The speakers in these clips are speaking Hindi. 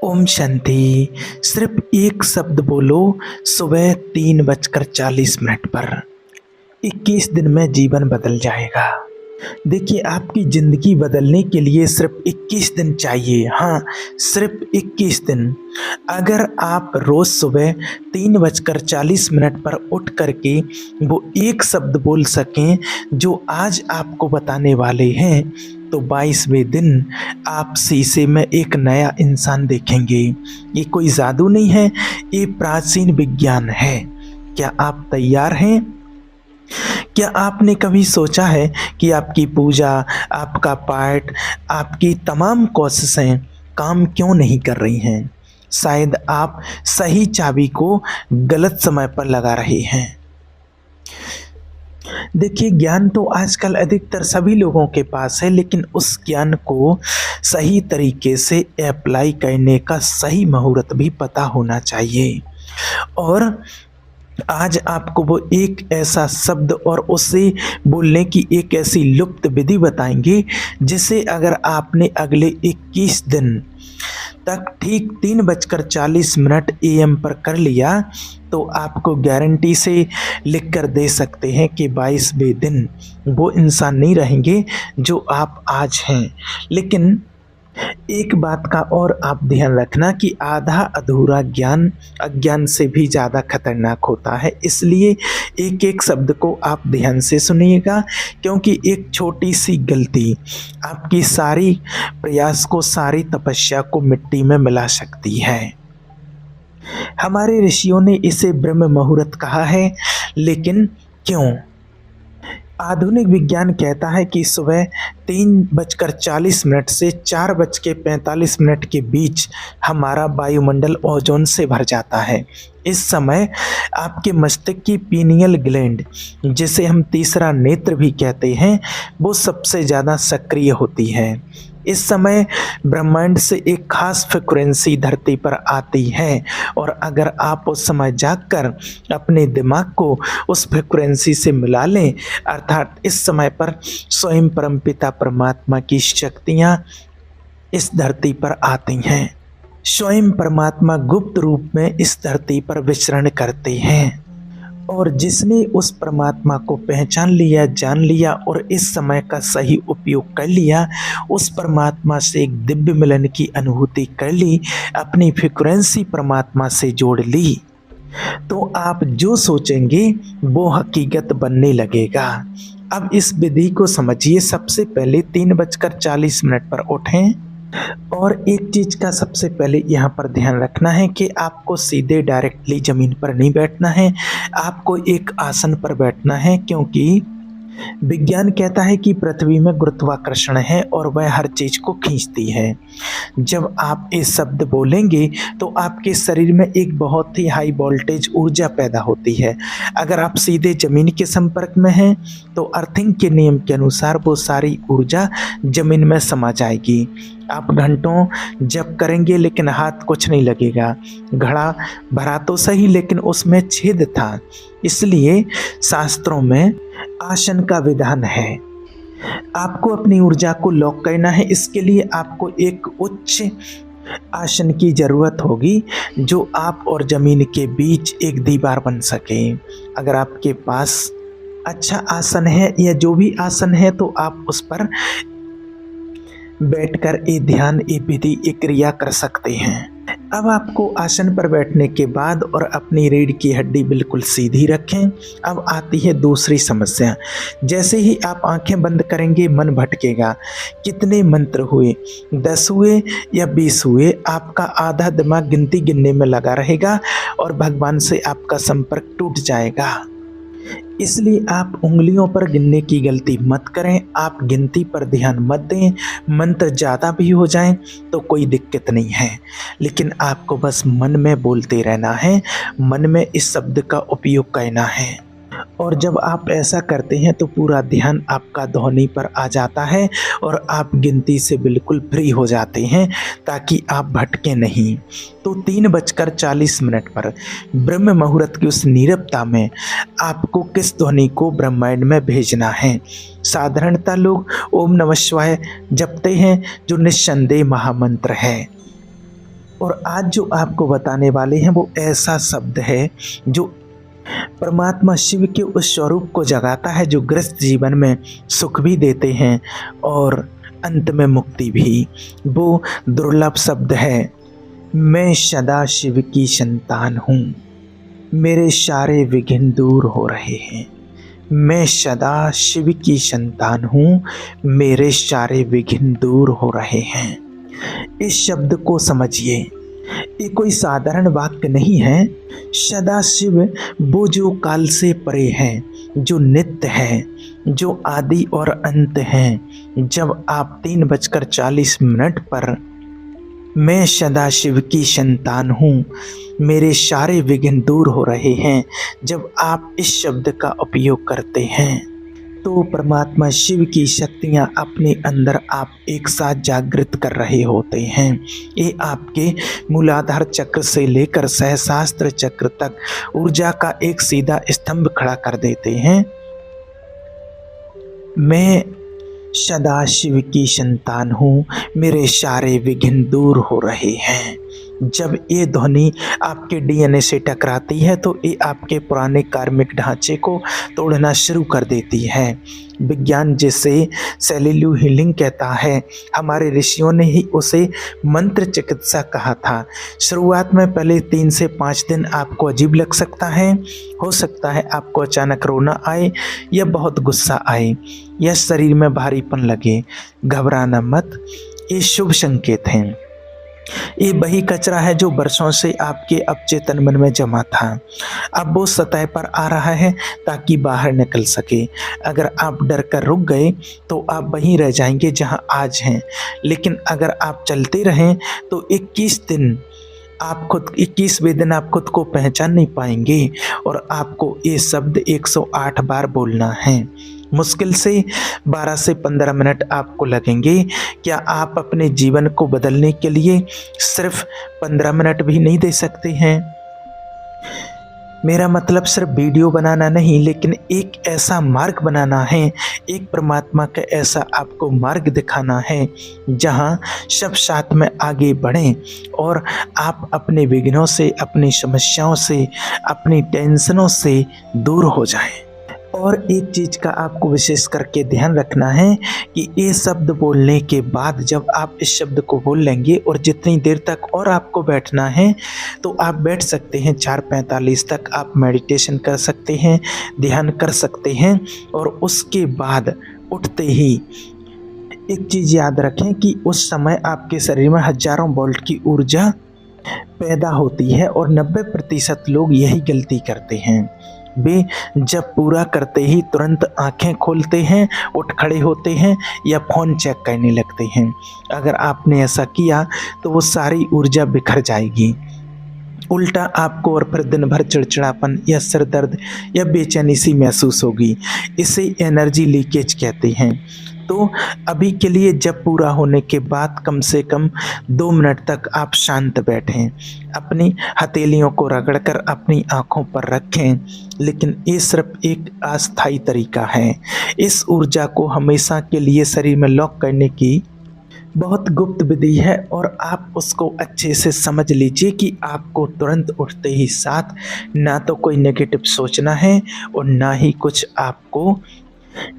ओम शांति। सिर्फ एक शब्द बोलो सुबह 3:40 पर। 21 दिन में जीवन बदल जाएगा। देखिए, आपकी ज़िंदगी बदलने के लिए सिर्फ 21 दिन चाहिए। हाँ, सिर्फ 21 दिन। अगर आप रोज़ सुबह 3:40 पर उठ करके वो एक शब्द बोल सकें जो आज आपको बताने वाले हैं, तो 22वें दिन आप शीशे में एक नया इंसान देखेंगे। ये कोई जादू नहीं है, ये प्राचीन विज्ञान है। क्या आप तैयार हैं? क्या आपने कभी सोचा है कि आपकी पूजा, आपका पाठ, आपकी तमाम कोशिशें काम क्यों नहीं कर रही हैं? शायद आप सही चाबी को गलत समय पर लगा रहे हैं। देखिए, ज्ञान तो आजकल अधिकतर सभी लोगों के पास है, लेकिन उस ज्ञान को सही तरीके से अप्लाई करने का सही मुहूर्त भी पता होना चाहिए। और आज आपको वो एक ऐसा शब्द और उसे बोलने की एक ऐसी लुप्त विधि बताएंगे, जिसे अगर आपने अगले 21 दिन तक ठीक 3:40 AM पर कर लिया, तो आपको गारंटी से लिख कर दे सकते हैं कि 22वें दिन वो इंसान नहीं रहेंगे जो आप आज हैं। लेकिन एक बात का और आप ध्यान रखना कि आधा अधूरा ज्ञान अज्ञान से भी ज़्यादा खतरनाक होता है। इसलिए एक एक शब्द को आप ध्यान से सुनिएगा, क्योंकि एक छोटी सी गलती आपकी सारी प्रयास को, सारी तपस्या को मिट्टी में मिला सकती है। हमारे ऋषियों ने इसे ब्रह्म मुहूर्त कहा है, लेकिन क्यों? आधुनिक विज्ञान कहता है कि सुबह 3:40 से 4:45 के बीच हमारा वायुमंडल ओजोन से भर जाता है। इस समय आपके मस्तिष्क की पीनियल ग्लैंड, जिसे हम तीसरा नेत्र भी कहते हैं, वो सबसे ज़्यादा सक्रिय होती है। इस समय ब्रह्मांड से एक खास फ्रिक्वेंसी धरती पर आती है, और अगर आप उस समय जागकर अपने दिमाग को उस फ्रिक्वेंसी से मिला लें, अर्थात इस समय पर स्वयं परमपिता परमात्मा की शक्तियाँ इस धरती पर आती हैं। स्वयं परमात्मा गुप्त रूप में इस धरती पर विचरण करते हैं, और जिसने उस परमात्मा को पहचान लिया, जान लिया और इस समय का सही उपयोग कर लिया, उस परमात्मा से एक दिव्य मिलन की अनुभूति कर ली, अपनी फ्रीक्वेंसी परमात्मा से जोड़ ली, तो आप जो सोचेंगे वो हकीकत बनने लगेगा। अब इस विधि को समझिए। सबसे पहले 3:40 पर उठें, और एक चीज़ का सबसे पहले यहाँ पर ध्यान रखना है कि आपको सीधे डायरेक्टली ज़मीन पर नहीं बैठना है, आपको एक आसन पर बैठना है, क्योंकि विज्ञान कहता है कि पृथ्वी में गुरुत्वाकर्षण है और वह हर चीज़ को खींचती है। जब आप ये शब्द बोलेंगे तो आपके शरीर में एक बहुत ही हाई वोल्टेज ऊर्जा पैदा होती है। अगर आप सीधे ज़मीन के संपर्क में हैं तो अर्थिंग के नियम के अनुसार वो सारी ऊर्जा ज़मीन में समा जाएगी। आप घंटों जप करेंगे लेकिन हाथ कुछ नहीं लगेगा। घड़ा भरा तो सही, लेकिन उसमें छेद था। इसलिए शास्त्रों में आसन का विधान है। आपको अपनी ऊर्जा को लॉक करना है। इसके लिए आपको एक उच्च आसन की ज़रूरत होगी, जो आप और ज़मीन के बीच एक दीवार बन सके। अगर आपके पास अच्छा आसन है या जो भी आसन है, तो आप उस पर बैठकर ये ध्यान, ये विधि, ये क्रिया कर सकते हैं। अब आपको आसन पर बैठने के बाद और अपनी रीढ़ की हड्डी बिल्कुल सीधी रखें। अब आती है दूसरी समस्या। जैसे ही आप आंखें बंद करेंगे, मन भटकेगा। कितने मंत्र हुए, 10 हुए या 20 हुए, आपका आधा दिमाग गिनती गिनने में लगा रहेगा और भगवान से आपका संपर्क टूट जाएगा। इसलिए आप उंगलियों पर गिनने की गलती मत करें। आप गिनती पर ध्यान मत दें। मंत्र ज़्यादा भी हो जाएं तो कोई दिक्कत नहीं है, लेकिन आपको बस मन में बोलते रहना है, मन में इस शब्द का उपयोग करना है। और जब आप ऐसा करते हैं तो पूरा ध्यान आपका ध्वनि पर आ जाता है और आप गिनती से बिल्कुल फ्री हो जाते हैं, ताकि आप भटके नहीं। तो 3:40 पर ब्रह्म मुहूर्त की उस नीरवता में आपको किस ध्वनि को ब्रह्मांड में भेजना है। साधारणतः लोग ओम नमः शिवाय जपते हैं, जो निस्संदेह महामंत्र है। और आज जो आपको बताने वाले हैं वो ऐसा शब्द है जो परमात्मा शिव के उस स्वरूप को जगाता है जो ग्रस्त जीवन में सुख भी देते हैं और अंत में मुक्ति भी। वो दुर्लभ शब्द है, मैं सदा शिव की संतान हूँ, मेरे सारे विघ्न दूर हो रहे हैं। मैं सदा शिव की संतान हूँ, मेरे सारे विघ्न दूर हो रहे हैं। इस शब्द को समझिए, ये कोई साधारण वाक्य नहीं है। सदा शिव वो जो काल से परे है, जो नित्य है, जो आदि और अंत है। जब आप 3:40 पर मैं सदा शिव की संतान हूँ, मेरे सारे विघ्न दूर हो रहे हैं, जब आप इस शब्द का उपयोग करते हैं तो परमात्मा शिव की शक्तियाँ अपने अंदर आप एक साथ जागृत कर रहे होते हैं। ये आपके मूलाधार चक्र से लेकर सहस्रार चक्र तक ऊर्जा का एक सीधा स्तंभ खड़ा कर देते हैं। मैं सदा शिव की संतान हूँ, मेरे सारे विघ्न दूर हो रहे हैं। जब ये ध्वनि आपके डीएनए से टकराती है तो ये आपके पुराने कार्मिक ढांचे को तोड़ना शुरू कर देती है। विज्ञान जिसे सेल्युलर हीलिंग कहता है, हमारे ऋषियों ने ही उसे मंत्र चिकित्सा कहा था। शुरुआत में पहले 3 से 5 दिन आपको अजीब लग सकता है, हो सकता है आपको अचानक रोना आए या बहुत गुस्सा आए या शरीर में भारीपन लगे। घबराना मत, ये शुभ संकेत हैं। ये वही कचरा है जो वर्षों से आपके अवचेतन मन में जमा था, अब वो सतह पर आ रहा है ताकि बाहर निकल सके। अगर आप डर कर रुक गए तो आप वहीं रह जाएंगे जहां आज हैं, लेकिन अगर आप चलते रहें तो 21वें दिन आप खुद को पहचान नहीं पाएंगे और आपको ये शब्द 108 बार बोलना है। मुश्किल से 12 से 15 मिनट आपको लगेंगे। क्या आप अपने जीवन को बदलने के लिए सिर्फ 15 मिनट भी नहीं दे सकते हैं? मेरा मतलब सिर्फ वीडियो बनाना नहीं, लेकिन एक ऐसा मार्ग बनाना है, एक परमात्मा का ऐसा आपको मार्ग दिखाना है जहां सब साथ में आगे बढ़ें और आप अपने विघ्नों से, अपनी समस्याओं से, अपनी टेंशनों से दूर हो जाएं। और एक चीज़ का आपको विशेष करके ध्यान रखना है कि ये शब्द बोलने के बाद जब आप इस शब्द को बोल लेंगे और जितनी देर तक और आपको बैठना है तो आप बैठ सकते हैं। 4:45 तक आप मेडिटेशन कर सकते हैं, ध्यान कर सकते हैं और उसके बाद उठते ही एक चीज़ याद रखें कि उस समय आपके शरीर में हजारों वोल्ट की ऊर्जा पैदा होती है और 90% लोग यही गलती करते हैं। वे जब पूरा करते ही तुरंत आंखें खोलते हैं, उठ खड़े होते हैं या फ़ोन चेक करने लगते हैं। अगर आपने ऐसा किया तो वो सारी ऊर्जा बिखर जाएगी। उल्टा आपको और फिर दिन भर चिड़चिड़ापन या सिर दर्द या बेचैनी सी महसूस होगी। इसे एनर्जी लीकेज कहते हैं। तो अभी के लिए जब पूरा होने के बाद कम से कम 2 मिनट तक आप शांत बैठें, अपनी हथेलियों को रगड़कर अपनी आँखों पर रखें। लेकिन ये सिर्फ एक अस्थायी तरीका है। इस ऊर्जा को हमेशा के लिए शरीर में लॉक करने की बहुत गुप्त विधि है और आप उसको अच्छे से समझ लीजिए कि आपको तुरंत उठते ही साथ ना तो कोई नेगेटिव सोचना है और ना ही कुछ आपको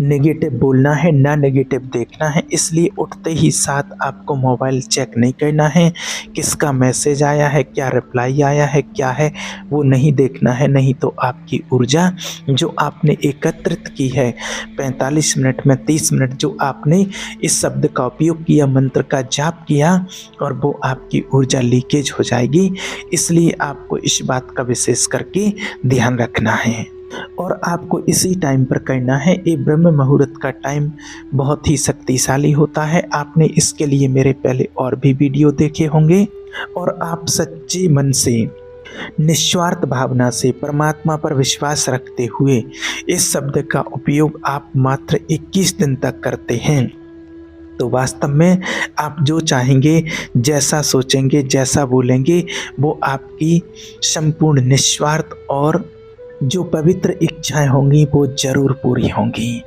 नेगेटिव बोलना है, ना नेगेटिव देखना है। इसलिए उठते ही साथ आपको मोबाइल चेक नहीं करना है, किसका मैसेज आया है, क्या रिप्लाई आया है, क्या है वो नहीं देखना है। नहीं तो आपकी ऊर्जा जो आपने एकत्रित की है 45 मिनट में 30 मिनट जो आपने इस शब्द का उपयोग किया, मंत्र का जाप किया, और वो आपकी ऊर्जा लीकेज हो जाएगी। इसलिए आपको इस बात का विशेष करके ध्यान रखना है और आपको इसी टाइम पर करना है। ये ब्रह्म मुहूर्त का टाइम बहुत ही शक्तिशाली होता है। आपने इसके लिए मेरे पहले और भी वीडियो देखे होंगे और आप सच्चे मन से, निस्वार्थ भावना से, परमात्मा पर विश्वास रखते हुए इस शब्द का उपयोग आप मात्र 21 दिन तक करते हैं तो वास्तव में आप जो चाहेंगे, जैसा सोचेंगे, जैसा बोलेंगे, वो आपकी संपूर्ण निस्वार्थ और जो पवित्र इच्छाएं होंगी वो जरूर पूरी होंगी।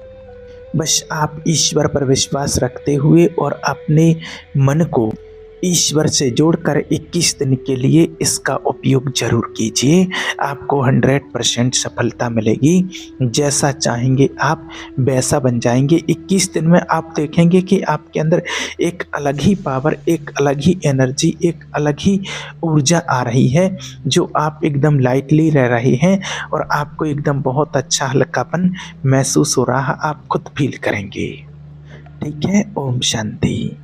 बस आप ईश्वर पर विश्वास रखते हुए और अपने मन को ईश्वर से जोड़कर 21 दिन के लिए इसका उपयोग ज़रूर कीजिए। आपको 100% सफलता मिलेगी। जैसा चाहेंगे आप वैसा बन जाएँगे। 21 दिन में आप देखेंगे कि आपके अंदर एक अलग ही पावर, एक अलग ही एनर्जी, एक अलग ही ऊर्जा आ रही है, जो आप एकदम लाइटली रह रहे हैं और आपको एकदम बहुत अच्छा हल्कापन महसूस हो रहा है, आप खुद फ़ील करेंगे। ठीक है? ओम शांति।